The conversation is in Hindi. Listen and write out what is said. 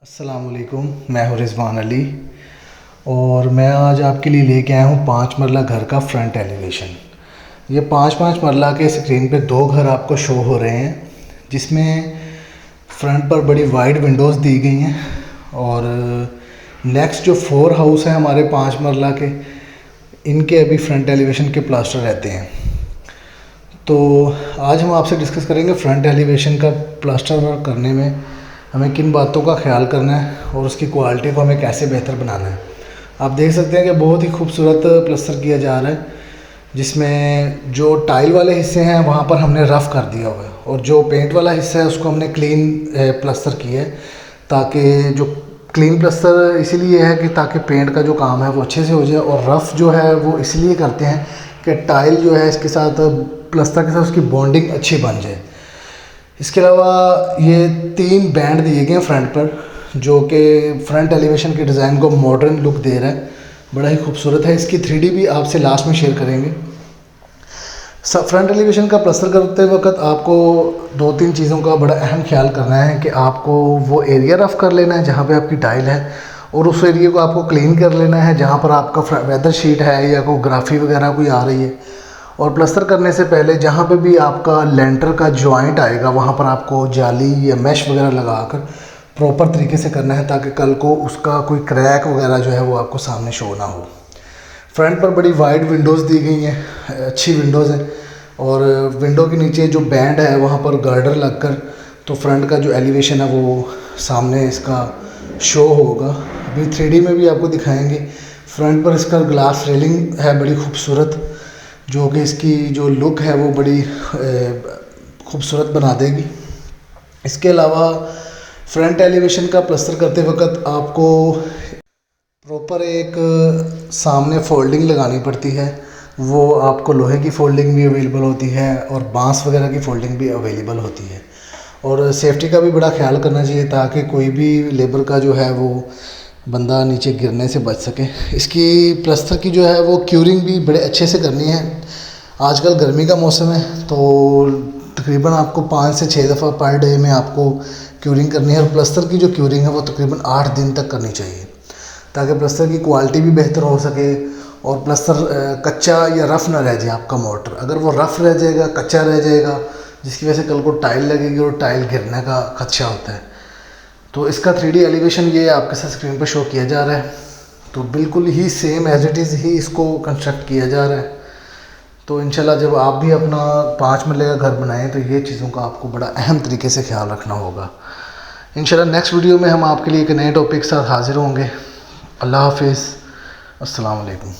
अस्सलाम वालेकुम, मैं हूँ रिज़वान अली और मैं आज आपके लिए लेके आया हूँ 5 मरला घर का फ्रंट एलिवेशन। ये 5-5 मरला के स्क्रीन पे 2 घर आपको शो हो रहे हैं, जिसमें फ्रंट पर बड़ी वाइड विंडोज़ दी गई हैं और नेक्स्ट जो 4 हाउस हैं हमारे 5 मरला के, इनके अभी फ्रंट एलिवेशन के प्लास्टर रहते हैं। तो आज हम आपसे डिस्कस करेंगे फ्रंट एलिवेशन का प्लास्टर वर्क करने में हमें किन बातों का ख्याल करना है और उसकी क्वालिटी को हमें कैसे बेहतर बनाना है। आप देख सकते हैं कि बहुत ही खूबसूरत प्लास्टर किया जा रहा है, जिसमें जो टाइल वाले हिस्से हैं वहाँ पर हमने रफ़ कर दिया हुआ है और जो पेंट वाला हिस्सा है उसको हमने क्लीन प्लास्टर किया है, ताकि जो क्लीन प्लास्टर इसीलिए है कि ताकि पेंट का जो काम है वो अच्छे से हो जाए, और रफ़ जो है वो इसलिए करते हैं कि टाइल जो है इसके साथ प्लास्टर के साथ उसकी बॉन्डिंग अच्छी बन जाए। इसके अलावा ये 3 बैंड दिए गए हैं फ्रंट पर, जो कि फ्रंट एलिवेशन के डिज़ाइन को मॉडर्न लुक दे रहा है, बड़ा ही खूबसूरत है। इसकी 3D भी आपसे लास्ट में शेयर करेंगे। फ्रंट एलिवेशन का प्लास्टर करते वक्त आपको 2-3 चीज़ों का बड़ा अहम ख्याल करना है कि आपको वो एरिया रफ़ कर लेना है जहाँ पे आपकी टाइल है, और उस एरिया को आपको क्लीन कर लेना है जहाँ पर आपका वेदर शीट है या कोई ग्राफी वगैरह कोई आ रही है। और प्लास्टर करने से पहले जहाँ पे भी आपका लेंटर का जॉइंट आएगा वहाँ पर आपको जाली या मैश वगैरह लगाकर प्रॉपर तरीके से करना है, ताकि कल को उसका कोई क्रैक वगैरह जो है वो आपको सामने शो ना हो। फ्रंट पर बड़ी वाइड विंडोज़ दी गई हैं, अच्छी विंडोज़ हैं, और विंडो के नीचे जो बैंड है वहाँ पर गार्डर लगकर तो फ्रंट का जो एलिवेशन है वो सामने इसका शो होगा। अभी 3D में भी आपको दिखाएंगे। फ्रंट पर इसका ग्लास रेलिंग है बड़ी खूबसूरत, जो कि इसकी जो लुक है वो बड़ी खूबसूरत बना देगी। इसके अलावा फ्रंट एलिवेशन का प्लास्टर करते वक्त आपको प्रॉपर एक सामने फोल्डिंग लगानी पड़ती है। वो आपको लोहे की फोल्डिंग भी अवेलेबल होती है और बांस वगैरह की फोल्डिंग भी अवेलेबल होती है, और सेफ्टी का भी बड़ा ख्याल करना चाहिए ताकि कोई भी लेबर का जो है वो बंदा नीचे गिरने से बच सके। इसकी प्लास्टर की जो है वो क्यूरिंग भी बड़े अच्छे से करनी है। आजकल गर्मी का मौसम है तो तकरीबन आपको 5 से 6 दफ़ा पर डे में आपको क्यूरिंग करनी है, और प्लास्टर की जो क्यूरिंग है वो तकरीबन 8 दिन तक करनी चाहिए, ताकि प्लास्टर की क्वालिटी भी बेहतर हो सके और प्लास्टर कच्चा या रफ़ ना रह जाए। आपका मोटर अगर वो रफ़ रह जाएगा, कच्चा रह जाएगा, जिसकी वजह से कल को टाइल लगेगी और टाइल गिरने का खदशा होता है। तो इसका 3D एलिवेशन ये आपके साथ स्क्रीन पर शो किया जा रहा है, तो बिल्कुल ही सेम एज इट इज़ ही इसको कंस्ट्रक्ट किया जा रहा है। तो इंशाल्लाह जब आप भी अपना 5 मरले का घर बनाएं तो ये चीज़ों का आपको बड़ा अहम तरीके से ख्याल रखना होगा। इंशाल्लाह नेक्स्ट वीडियो में हम आपके लिए एक नए टॉपिक के साथ हाज़िर होंगे। अल्लाह हाफिज़, अस्सलाम वालेकुम।